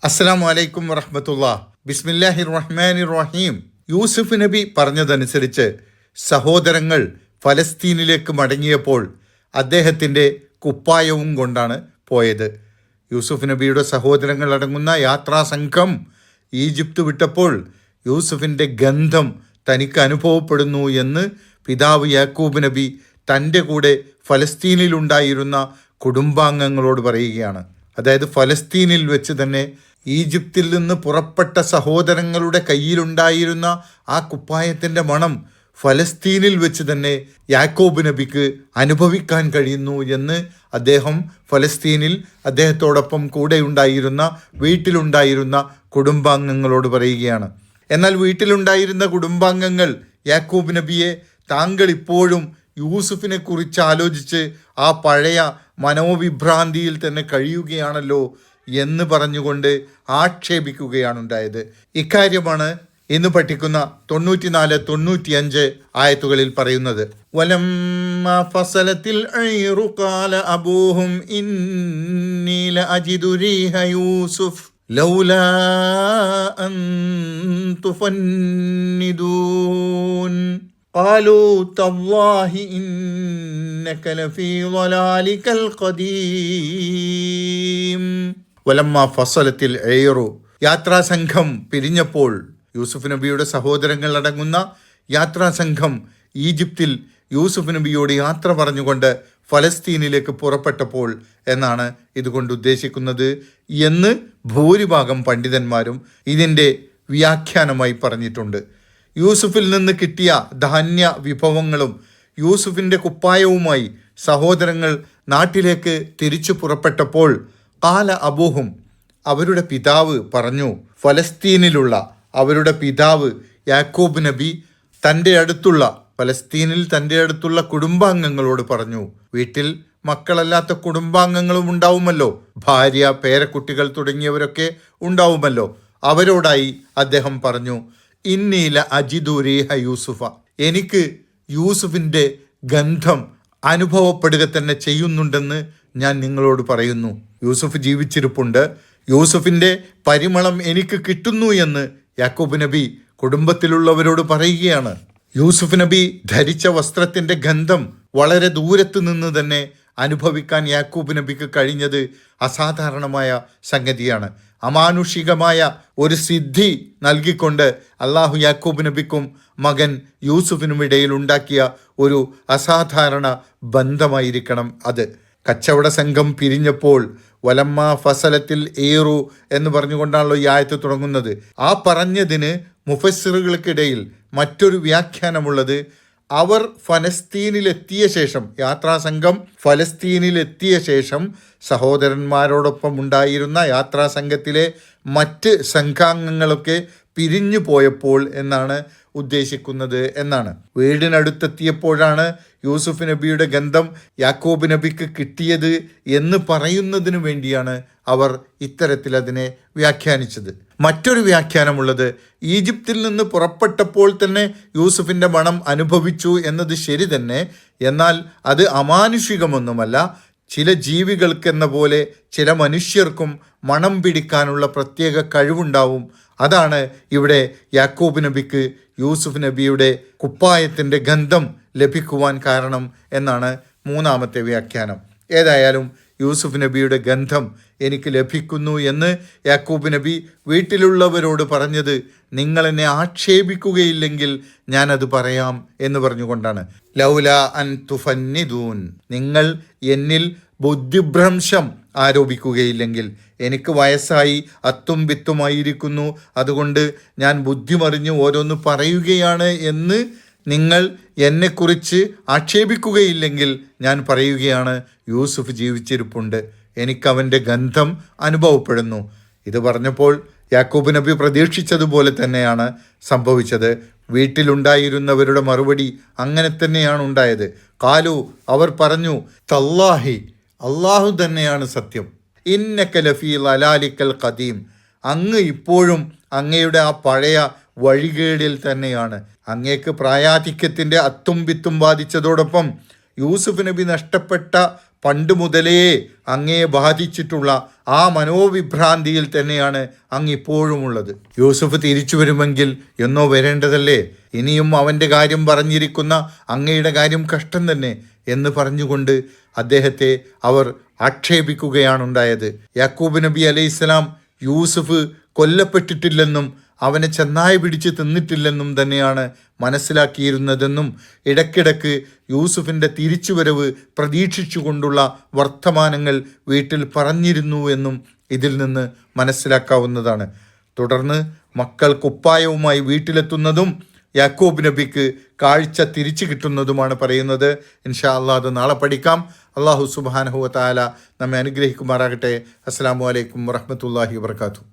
അസ്സലാമു അലൈക്കും വറഹ്മത്തുള്ളാഹി. ബിസ്മില്ലാഹിർ റഹ്മാനിർ റഹീം. യൂസുഫ് നബി പറഞ്ഞതനുസരിച്ച് സഹോദരങ്ങൾ ഫലസ്തീനിലേക്ക് മടങ്ങിയപ്പോൾ അദ്ദേഹത്തിൻ്റെ കുപ്പായവും കൊണ്ടാണ് പോയത്. യൂസുഫ് നബിയുടെ സഹോദരങ്ങൾ അടങ്ങുന്ന യാത്രാസംഘം ഈജിപ്ത് വിട്ടപ്പോൾ യൂസുഫിൻ്റെ ഗന്ധം തനിക്ക് അനുഭവപ്പെടുന്നു എന്ന് പിതാവ് യാക്കൂബ് നബി തൻ്റെ കൂടെ ഫലസ്തീനിലുണ്ടായിരുന്ന കുടുംബാംഗങ്ങളോട് പറയുകയാണ്. അതായത് ഫലസ്തീനിൽ വെച്ച് തന്നെ ഈജിപ്തിൽ നിന്ന് പുറപ്പെട്ട സഹോദരങ്ങളുടെ കയ്യിലുണ്ടായിരുന്ന ആ കുപ്പായത്തിൻ്റെ മണം ഫലസ്തീനിൽ വെച്ച് തന്നെ യാക്കോബ് നബിക്ക് അനുഭവിക്കാൻ കഴിയുന്നു എന്ന് അദ്ദേഹം ഫലസ്തീനിൽ അദ്ദേഹത്തോടൊപ്പം കൂടെ ഉണ്ടായിരുന്ന വീട്ടിലുണ്ടായിരുന്ന കുടുംബാംഗങ്ങളോട് പറയുകയാണ്. എന്നാൽ വീട്ടിലുണ്ടായിരുന്ന കുടുംബാംഗങ്ങൾ യാക്കോബ് നബിയെ താങ്കൾ ഇപ്പോഴും യൂസുഫിനെ കുറിച്ച് ആലോചിച്ച് ആ പഴയ മനോവിഭ്രാന്തിയിൽ തന്നെ കഴിയുകയാണല്ലോ എന്ന് പറഞ്ഞുകൊണ്ട് ആക്ഷേപിക്കുകയാണുണ്ടായത്. ഇക്കാര്യമാണ് ഇന്ന് പഠിക്കുന്ന 94, 95 ആയത്തുകളിൽ പറയുന്നത്. വലമ്മ ഫസലത്തിൽ ഐറു ഖാല അബൂഹും ഇന്നി ലഅജിദു റീഹ യൂസുഫ് ലൗലാ അൻ തുഫന്നിദൂൻ ഖാലൂ തല്ലാഹി ഇന്നക ലഫീ ളലാലികൽ ഖദീം. വലമ്മ ഫസലത്തിൽ ഐറു, യാത്രാസംഘം പിരിഞ്ഞപ്പോൾ യൂസുഫ് നബിയുടെ സഹോദരങ്ങൾ അടങ്ങുന്ന യാത്രാസംഘം ഈജിപ്തിൽ യൂസുഫ് നബിയോട് യാത്ര പറഞ്ഞുകൊണ്ട് ഫലസ്തീനിലേക്ക് പുറപ്പെട്ടപ്പോൾ എന്നാണ് ഇതുകൊണ്ട് ഉദ്ദേശിക്കുന്നത് എന്ന് ഭൂരിഭാഗം പണ്ഡിതന്മാരും ഇതിൻ്റെ വ്യാഖ്യാനമായി പറഞ്ഞിട്ടുണ്ട്. യൂസുഫിൽ നിന്ന് കിട്ടിയ ധാന്യ വിഭവങ്ങളും യൂസുഫിൻ്റെ കുപ്പായവുമായി സഹോദരങ്ങൾ നാട്ടിലേക്ക് തിരിച്ചു പുറപ്പെട്ടപ്പോൾ ഖാല അബൂഹും, അവരുടെ പിതാവ് പറഞ്ഞു, ഫലസ്തീനിലുള്ള അവരുടെ പിതാവ് യാക്കോബ് നബി ഫലസ്തീനിൽ തൻ്റെ അടുത്തുള്ള കുടുംബാംഗങ്ങളോട് പറഞ്ഞു. വീട്ടിൽ മക്കളല്ലാത്ത കുടുംബാംഗങ്ങളും ഉണ്ടാവുമല്ലോ, ഭാര്യ, പേരക്കുട്ടികൾ തുടങ്ങിയവരൊക്കെ ഉണ്ടാവുമല്ലോ. അവരോടായി അദ്ദേഹം പറഞ്ഞു, ഇന്നീല അജിദു റീഹ യൂസുഫ, എനിക്ക് യൂസുഫിൻ്റെ ഗന്ധം അനുഭവപ്പെടുക തന്നെ ചെയ്യുന്നുണ്ടെന്ന് ഞാൻ നിങ്ങളോട് പറയുന്നു. യൂസുഫ് ജീവിച്ചിരിപ്പുണ്ട്, യൂസുഫിൻ്റെ പരിമളം എനിക്ക് കിട്ടുന്നു എന്ന് യാക്കോബ് നബി കുടുംബത്തിലുള്ളവരോട് പറയുകയാണ്. യൂസുഫ് നബി ധരിച്ച വസ്ത്രത്തിൻ്റെ ഗന്ധം വളരെ ദൂരത്ത് നിന്ന് തന്നെ അനുഭവിക്കാൻ യാക്കൂബ് നബിക്ക് കഴിഞ്ഞത് അസാധാരണമായ സംഗതിയാണ്. അമാനുഷികമായ ഒരു സിദ്ധി നൽകിക്കൊണ്ട് അള്ളാഹു യാക്കൂബ് നബിക്കും മകൻ യൂസുഫിനും ഇടയിൽ ഉണ്ടാക്കിയ ഒരു അസാധാരണ ബന്ധമായിരിക്കണം അത്. കച്ചവട സംഘം പിരിഞ്ഞപ്പോൾ വലമ്മ ഫസലത്തിൽ ഏറു എന്ന് പറഞ്ഞുകൊണ്ടാണല്ലോ ഈ ആയത്ത് തുടങ്ങുന്നത്. ആ പറഞ്ഞതിന് മുഫസ്സിറുകൾക്കിടയിൽ മറ്റൊരു വ്യാഖ്യാനമുള്ളത്, അവർ ഫലസ്തീനിലെത്തിയ ശേഷം, യാത്രാസംഘം ഫലസ്തീനിലെത്തിയ ശേഷം സഹോദരന്മാരോടൊപ്പം ഉണ്ടായിരുന്ന യാത്രാസംഘത്തിലെ മറ്റ് സംഘാംഗങ്ങളൊക്കെ പിരിഞ്ഞു പോയപ്പോൾ എന്നാണ് ഉദ്ദേശിക്കുന്നത് എന്നാണ്. വീടിനടുത്തെത്തിയപ്പോഴാണ് യൂസുഫ് നബിയുടെ ഗന്ധം യാക്കോബ് നബിക്ക് കിട്ടിയത് എന്ന് പറയുന്നതിനു വേണ്ടിയാണ് അവർ ഇത്തരത്തിൽ അതിനെ വ്യാഖ്യാനിച്ചത്. മറ്റൊരു വ്യാഖ്യാനമുള്ളത്, ഈജിപ്തിൽ നിന്ന് പുറപ്പെട്ടപ്പോൾ തന്നെ യൂസുഫിൻ്റെ മണം അനുഭവിച്ചു എന്നത് ശരി തന്നെ, എന്നാൽ അത് അമാനുഷികമൊന്നുമല്ല. ചില ജീവികൾക്കെന്ന പോലെ ചില മനുഷ്യർക്കും മണം പിടിക്കാനുള്ള പ്രത്യേക കഴിവുണ്ടാവും. അതാണ് ഇവിടെ യാക്കോബ് നബിക്ക് യൂസുഫ് നബിയുടെ കുപ്പായത്തിൻ്റെ ഗന്ധം ലഭിക്കുവാൻ കാരണം എന്നാണ് മൂന്നാമത്തെ വ്യാഖ്യാനം. ഏതായാലും യൂസുഫ് നബിയുടെ ഗന്ധം എനിക്ക് ലഭിക്കുന്നു എന്ന് യാക്കൂബ് നബി വീട്ടിലുള്ളവരോട് പറഞ്ഞത് നിങ്ങളെന്നെ ആക്ഷേപിക്കുകയില്ലെങ്കിൽ ഞാനത് പറയാം എന്ന് പറഞ്ഞുകൊണ്ടാണ്. ലൗല അൻ തുഫന്നിദൂൻ, നിങ്ങൾ എന്നിൽ ബുദ്ധിഭ്രംശം ആരോപിക്കുകയില്ലെങ്കിൽ, എനിക്ക് വയസ്സായി അത്തും വിത്തുമായിരിക്കുന്നു, അതുകൊണ്ട് ഞാൻ ബുദ്ധിമറിഞ്ഞ് ഓരോന്ന് പറയുകയാണ് എന്ന് നിങ്ങൾ എന്നെക്കുറിച്ച് ആക്ഷേപിക്കുകയില്ലെങ്കിൽ ഞാൻ പറയുകയാണ്, യൂസുഫ് ജീവിച്ചിരിപ്പുണ്ട്, എനിക്കവൻ്റെ ഗന്ധം അനുഭവപ്പെടുന്നു. ഇത് പറഞ്ഞപ്പോൾ യാക്കൂബ് നബി പ്രതീക്ഷിച്ചതുപോലെ തന്നെയാണ് സംഭവിച്ചത്. വീട്ടിലുണ്ടായിരുന്നവരുടെ മറുപടി അങ്ങനെ തന്നെയാണ് ഉണ്ടായത്. കാലു, അവർ പറഞ്ഞു, തല്ലാഹി, അള്ളാഹു തന്നെയാണ് സത്യം, ഇന്നക ലഫീ ളലാലിക്കൽ ഖദീം, അങ്ങ് ഇപ്പോഴും അങ്ങയുടെ ആ പഴയ വഴികേടിൽ തന്നെയാണ്. അങ്ങേക്ക് പ്രായാധിക്യത്തിൻ്റെ അത്തും വിത്തും ബാധിച്ചതോടൊപ്പം യൂസുഫ് നബി നഷ്ടപ്പെട്ട പണ്ട് മുതലേ അങ്ങയെ ബാധിച്ചിട്ടുള്ള ആ മനോവിഭ്രാന്തിയിൽ തന്നെയാണ് അങ്ങ് ഇപ്പോഴും ഉള്ളത്. യൂസുഫ് തിരിച്ചു വരുമെങ്കിൽ എന്നോ വരേണ്ടതല്ലേ? ഇനിയും അവൻ്റെ കാര്യം പറഞ്ഞിരിക്കുന്ന അങ്ങയുടെ കാര്യം കഷ്ടം തന്നെ എന്ന് പറഞ്ഞുകൊണ്ട് അദ്ദേഹത്തെ അവർ ആക്ഷേപിക്കുകയാണുണ്ടായത്. യാക്കൂബ് നബി അലൈഹിസ്സലാം യൂസുഫ് കൊല്ലപ്പെട്ടിട്ടില്ലെന്നും അവനെ ചെന്നായ പിടിച്ച് തിന്നിട്ടില്ലെന്നും തന്നെയാണ് മനസ്സിലാക്കിയിരുന്നതെന്നും ഇടയ്ക്കിടയ്ക്ക് യൂസുഫിൻ്റെ തിരിച്ചുവരവ് പ്രതീക്ഷിച്ചുകൊണ്ടുള്ള വർത്തമാനങ്ങൾ വീട്ടിൽ പറഞ്ഞിരുന്നു എന്നും ഇതിൽ നിന്ന് മനസ്സിലാക്കാവുന്നതാണ്. തുടർന്ന് മക്കൾ കുപ്പായവുമായി വീട്ടിലെത്തുന്നതും യാക്കൂബ് നബിക്ക് കാഴ്ച തിരിച്ചു കിട്ടുന്നതുമാണ് പറയുന്നത്. ഇൻഷാ അല്ലാഹ് അത് നാളെ പഠിക്കാം. അല്ലാഹു സുബ്ഹാനഹു വ തആല നമ്മെ അനുഗ്രഹിക്കുമാറാകട്ടെ. അസ്സലാമു അലൈക്കും വറഹ്മത്തുള്ളാഹി വബറകാതുഹു.